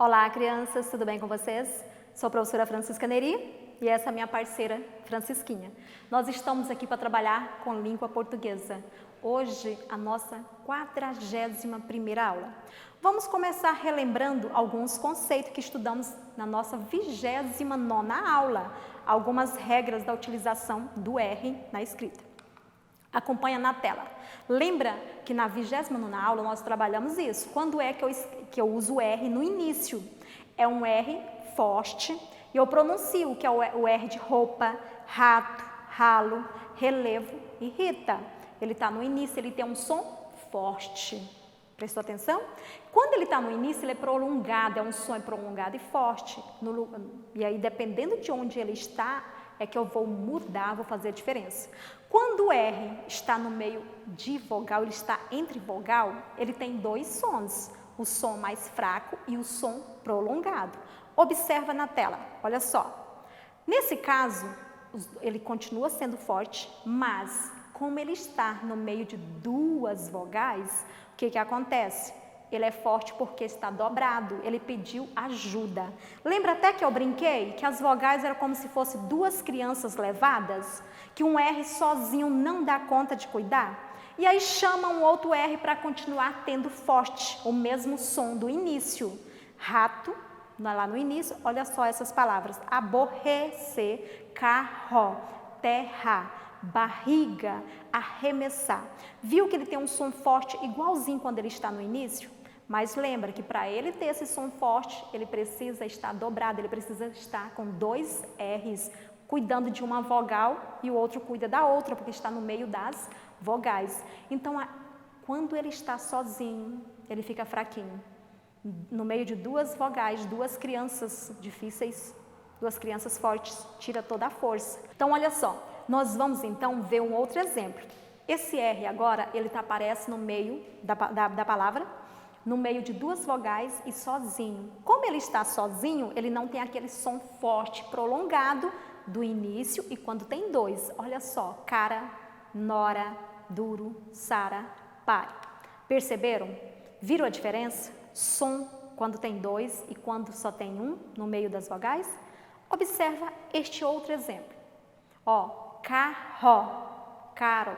Olá, crianças, tudo bem com vocês? Sou a professora Francisca Neri e essa é a minha parceira Francisquinha. Nós estamos aqui para trabalhar com língua portuguesa. Hoje, a nossa 41ª aula. Vamos começar relembrando alguns conceitos que estudamos na nossa 29ª aula. Algumas regras da utilização do R na escrita. Acompanha na tela. Lembra que na 29ª aula nós trabalhamos isso. Quando é que eu uso o R no início? É um R forte e eu pronuncio, que é o R de roupa, rato, ralo, relevo e rita. Ele está no início, ele tem um som forte. Prestou atenção? Quando ele está no início, ele é prolongado, um som prolongado e forte. E aí, dependendo de onde ele está, é que eu vou mudar, vou fazer a diferença. Quando o R está no meio de vogal, ele está entre vogal, ele tem dois sons, o som mais fraco e o som prolongado. Observa na tela, olha só. Nesse caso, ele continua sendo forte, mas como ele está no meio de duas vogais, o que acontece? Ele é forte porque está dobrado, ele pediu ajuda. Lembra até que eu brinquei que as vogais eram como se fossem duas crianças levadas, que um R sozinho não dá conta de cuidar? E aí chama um outro R para continuar tendo forte, o mesmo som do início. Rato, lá no início, olha só essas palavras. Aborrecer, carro, terra, barriga, arremessar. Viu que ele tem um som forte igualzinho quando ele está no início? Mas lembra que para ele ter esse som forte, ele precisa estar dobrado, ele precisa estar com dois R's, cuidando de uma vogal e o outro cuida da outra, porque está no meio das vogais. Então, quando ele está sozinho, ele fica fraquinho. No meio de duas vogais, duas crianças difíceis, duas crianças fortes, tira toda a força. Então, olha só, nós vamos então ver um outro exemplo. Esse R agora, ele aparece no meio da palavra, no meio de duas vogais e sozinho. Como ele está sozinho, ele não tem aquele som forte, prolongado do início e quando tem dois. Olha só, cara, nora, duro, sara, pare. Perceberam? Viram a diferença? Som quando tem dois e quando só tem um no meio das vogais? Observa este outro exemplo. Ó, carro, caro.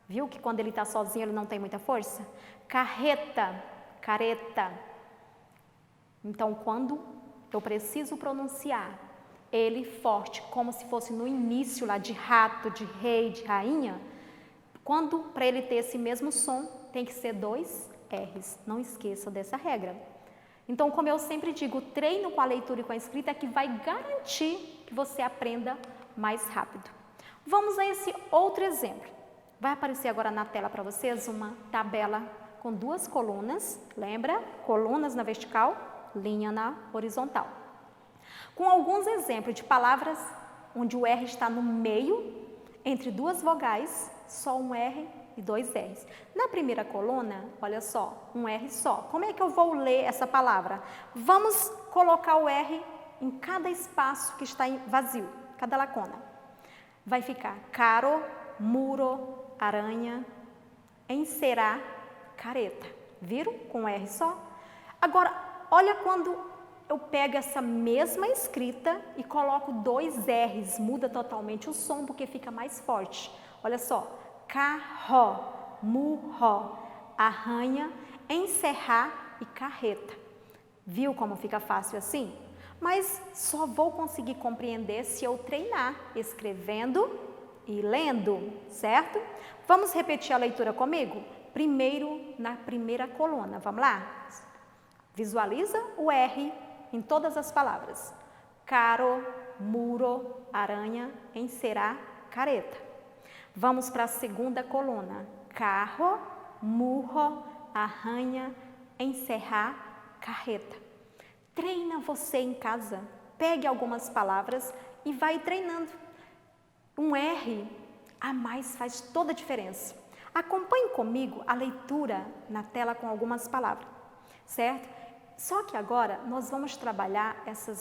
Viu que quando ele está sozinho ele não tem muita força? Carreta, careta. Então, quando eu preciso pronunciar ele forte, como se fosse no início lá de rato, de rei, de rainha, quando para ele ter esse mesmo som, tem que ser dois R's. Não esqueça dessa regra. Então, como eu sempre digo, o treino com a leitura e com a escrita é que vai garantir que você aprenda mais rápido. Vamos a esse outro exemplo. Vai aparecer agora na tela para vocês uma tabela com duas colunas, lembra? Colunas na vertical, linha na horizontal. Com alguns exemplos de palavras onde o R está no meio, entre duas vogais, só um R e dois R's. Na primeira coluna, olha só, um R só. Como é que eu vou ler essa palavra? Vamos colocar o R em cada espaço que está vazio, cada lacuna. Vai ficar caro, muro, aranha, encerar, careta. Viram? Com R só. Agora, olha quando eu pego essa mesma escrita e coloco dois R's, muda totalmente o som porque fica mais forte. Olha só, carro, murro, arranha, encerrar e carreta. Viu como fica fácil assim? Mas só vou conseguir compreender se eu treinar escrevendo e lendo, certo? Vamos repetir a leitura comigo? Primeiro, na primeira coluna, vamos lá? Visualiza o R em todas as palavras. Caro, muro, aranha, encerar, careta. Vamos para a segunda coluna. Carro, murro, arranha, encerrar, carreta. Treina você em casa. Pegue algumas palavras e vai treinando. Um R a mais faz toda a diferença. Acompanhe comigo a leitura na tela com algumas palavras, certo? Só que agora nós vamos trabalhar essa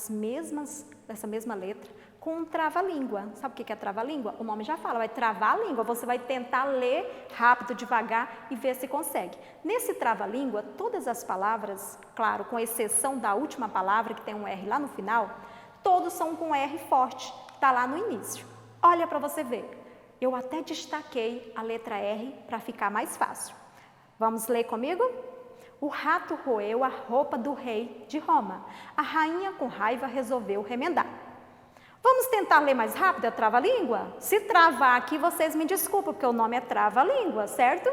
mesma letra com um trava-língua. Sabe o que é trava-língua? O nome já fala, vai travar a língua. Você vai tentar ler rápido, devagar e ver se consegue. Nesse trava-língua, todas as palavras, claro, com exceção da última palavra, que tem um R lá no final, todos são com R forte, está lá no início. Olha para você ver. Eu até destaquei a letra R para ficar mais fácil. Vamos ler comigo? O rato roeu a roupa do rei de Roma. A rainha, com raiva, resolveu remendar. Vamos tentar ler mais rápido a trava-língua? Se travar aqui, vocês me desculpem, porque o nome é trava-língua, certo?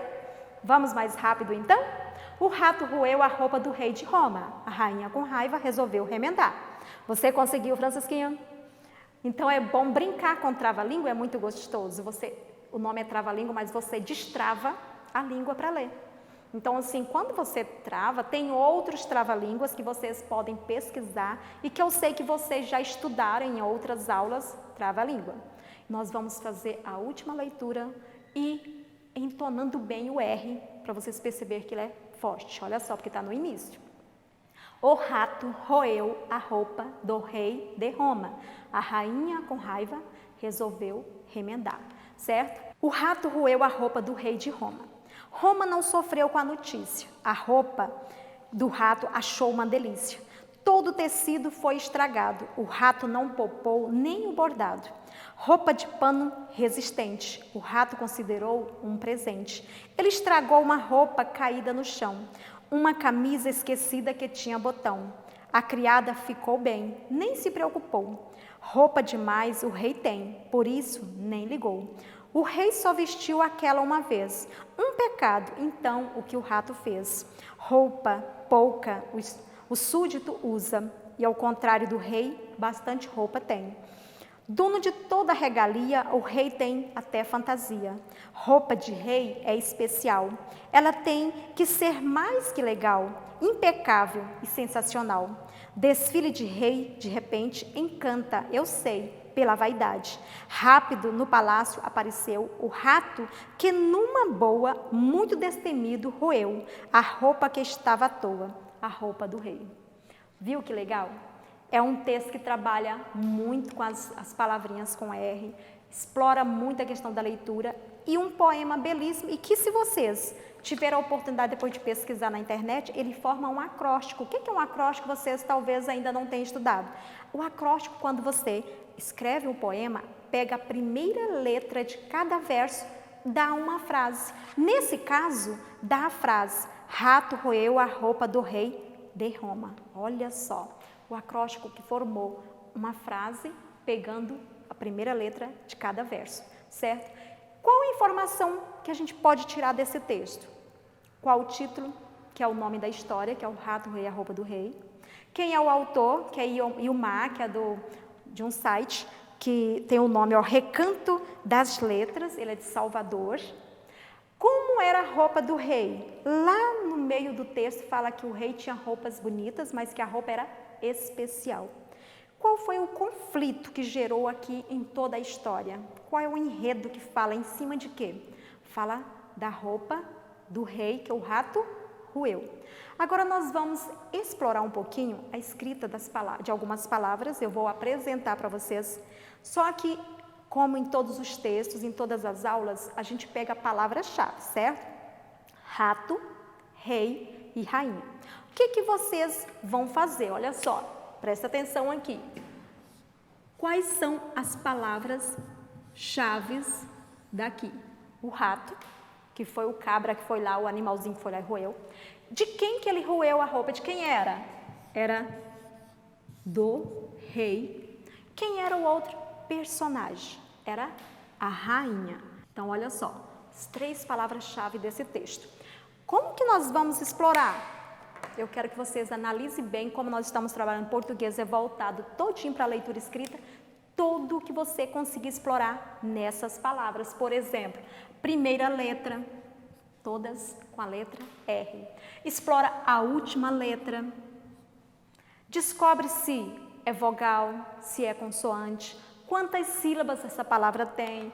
Vamos mais rápido, então? O rato roeu a roupa do rei de Roma. A rainha, com raiva, resolveu remendar. Você conseguiu, Francisquinha? Então, é bom brincar com trava-língua, é muito gostoso. O nome é trava-língua, mas você destrava a língua para ler. Então, assim, quando você trava, tem outros trava-línguas que vocês podem pesquisar e que eu sei que vocês já estudaram em outras aulas trava-língua. Nós vamos fazer a última leitura e entonando bem o R, para vocês perceberem que ele é forte. Olha só, porque está no início. O rato roeu a roupa do rei de Roma. A rainha, com raiva, resolveu remendar, certo? O rato roeu a roupa do rei de Roma. Roma não sofreu com a notícia. A roupa do rato achou uma delícia. Todo o tecido foi estragado. O rato não poupou nem o bordado. Roupa de pano resistente. O rato considerou um presente. Ele estragou uma roupa caída no chão. Uma camisa esquecida que tinha botão. A criada ficou bem, nem se preocupou. Roupa demais o rei tem, por isso nem ligou. O rei só vestiu aquela uma vez. Um pecado, então, o que o rato fez. Roupa pouca o súdito usa, e ao contrário do rei, bastante roupa tem. Dono de toda a regalia, o rei tem até fantasia. Roupa de rei é especial. Ela tem que ser mais que legal, impecável e sensacional. Desfile de rei, de repente, encanta, eu sei, pela vaidade. Rápido no palácio apareceu o rato que numa boa, muito destemido, roeu a roupa que estava à toa, a roupa do rei. Viu que legal? É um texto que trabalha muito com as palavrinhas com R, explora muito a questão da leitura e um poema belíssimo e que se vocês tiveram a oportunidade depois de pesquisar na internet, ele forma um acróstico. O que é um acróstico? Vocês talvez ainda não tenham estudado. O acróstico, quando você escreve um poema, pega a primeira letra de cada verso, dá uma frase. Nesse caso, dá a frase, rato roeu a roupa do rei de Roma. Olha só, o acróstico que formou uma frase pegando a primeira letra de cada verso, certo? Qual a informação que a gente pode tirar desse texto? Qual o título, que é o nome da história, que é o rato roeu a roupa do rei? Quem é o autor, que é Iomar, que é de um site que tem o nome, Recanto das Letras, ele é de Salvador. Como era a roupa do rei? Lá no meio do texto fala que o rei tinha roupas bonitas, mas que a roupa era especial. Qual foi o conflito que gerou aqui em toda a história? Qual é o enredo que fala em cima de quê? Fala da roupa do rei, que o rato roeu. Agora nós vamos explorar um pouquinho a escrita de algumas palavras, eu vou apresentar para vocês, só que, como em todos os textos, em todas as aulas, a gente pega a palavra-chave, certo? Rato, rei e rainha. O que vocês vão fazer? Olha só, presta atenção aqui. Quais são as palavras-chaves daqui? O rato, que foi o cabra que foi lá, o animalzinho que foi lá e roeu. De quem que ele roeu a roupa? De quem era? Era do rei. Quem era o outro personagem? Era a rainha. Então, olha só, as 3 palavras-chave desse texto. Como que nós vamos explorar? Eu quero que vocês analisem bem como nós estamos trabalhando. Português é voltado todinho para a leitura escrita. Tudo que você conseguir explorar nessas palavras. Por exemplo, primeira letra, todas com a letra R. Explora a última letra. Descobre se é vogal, se é consoante, quantas sílabas essa palavra tem.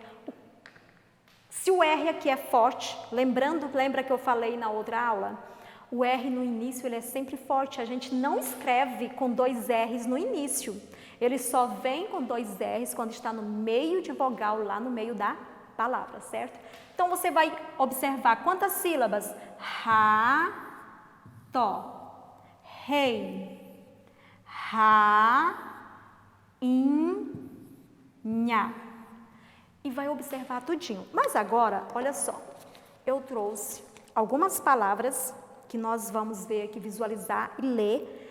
Se o R aqui é forte, lembra que eu falei na outra aula? O R no início ele é sempre forte, a gente não escreve com 2 R's no início. Ele só vem com 2 R's quando está no meio de vogal, lá no meio da palavra, certo? Então, você vai observar quantas sílabas? Ra, tó, rei, ra, in, nha. E vai observar tudinho. Mas agora, olha só, eu trouxe algumas palavras que nós vamos ver aqui, visualizar e ler.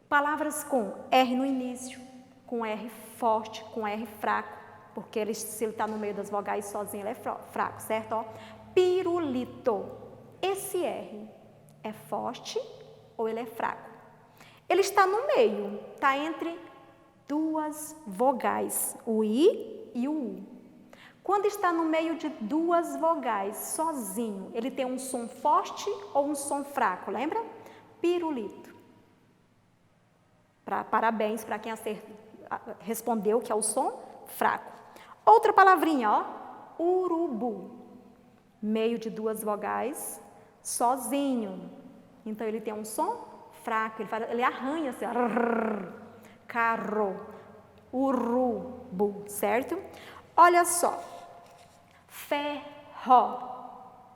Palavras com R no início, com R forte, com R fraco, porque se ele está no meio das vogais sozinho, ele é fraco, certo? Ó, pirulito. Esse R é forte ou ele é fraco? Ele está no meio, está entre 2 vogais, o I e o U. Quando está no meio de 2 vogais, sozinho, ele tem um som forte ou um som fraco, lembra? Pirulito. Parabéns para quem respondeu que é o som fraco. Outra palavrinha, ó, urubu. Meio de 2 vogais, sozinho. Então, ele tem um som fraco, ele arranha assim, carro, urubu, certo? Olha só, ferro.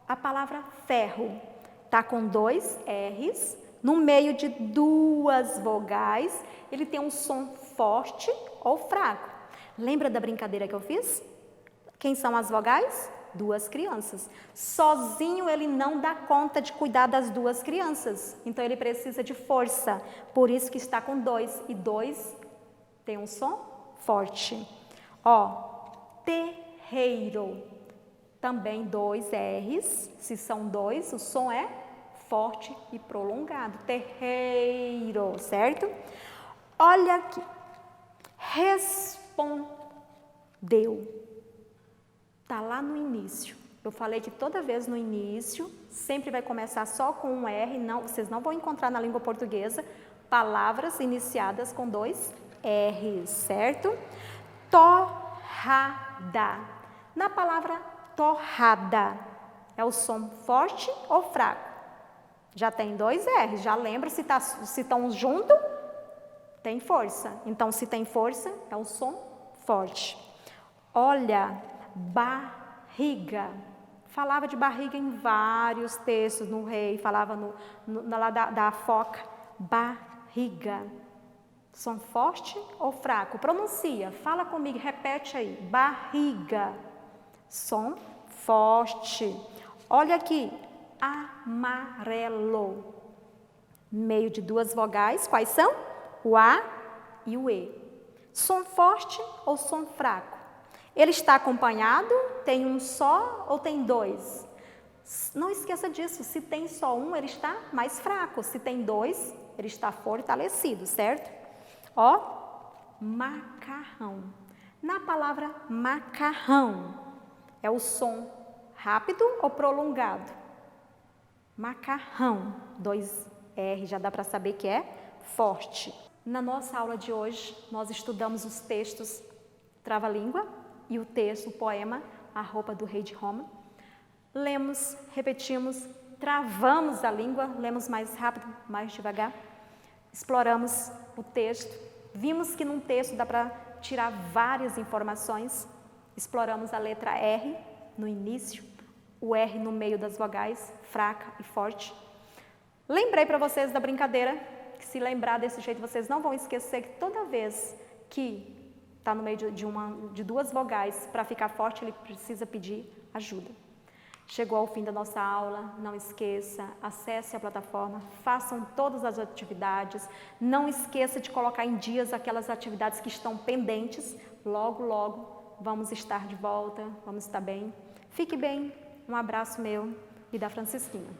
A palavra ferro está com 2 R's. No meio de 2 vogais, ele tem um som forte ou fraco. Lembra da brincadeira que eu fiz? Quem são as vogais? 2 crianças. Sozinho ele não dá conta de cuidar das 2 crianças. Então ele precisa de força. Por isso que está com 2. E 2 tem um som forte. Ó, terreiro. Também 2 R's. Se são 2, o som é forte e prolongado, terreiro, certo? Olha aqui, respondeu, tá lá no início. Eu falei que toda vez no início, sempre vai começar só com um R, não, vocês não vão encontrar na língua portuguesa palavras iniciadas com 2 R's, certo? Torrada. Na palavra torrada, é o som forte ou fraco? Já tem 2 R's, já lembra se estão juntos, tem força. Então, se tem força, é um som forte. Olha, barriga. Falava de barriga em vários textos, no Rei, falava lá da foca. Barriga. Som forte ou fraco? Pronuncia, fala comigo, repete aí. Barriga. Som forte. Olha aqui. Amarelo. Meio de 2 vogais, quais são? O A e o E. Som forte ou som fraco? Ele está acompanhado? Tem um só ou tem 2? Não esqueça disso, se tem só um, ele está mais fraco. Se tem 2, ele está fortalecido, certo? Ó, macarrão. Na palavra macarrão, é o som rápido ou prolongado? Macarrão, 2 R, já dá para saber que é forte. Na nossa aula de hoje, nós estudamos os textos Trava-língua e o texto, o poema A Roupa do Rei de Roma. Lemos, repetimos, travamos a língua, lemos mais rápido, mais devagar. Exploramos o texto, vimos que num texto dá para tirar várias informações. Exploramos a letra R no início, o R no meio das vogais, fraca e forte. Lembrei para vocês da brincadeira, que se lembrar desse jeito, vocês não vão esquecer que toda vez que está no meio de 2 vogais, para ficar forte, ele precisa pedir ajuda. Chegou ao fim da nossa aula, não esqueça, acesse a plataforma, façam todas as atividades, não esqueça de colocar em dias aquelas atividades que estão pendentes, logo, logo vamos estar de volta, vamos estar bem. Fique bem. Um abraço meu e da Francisquinha.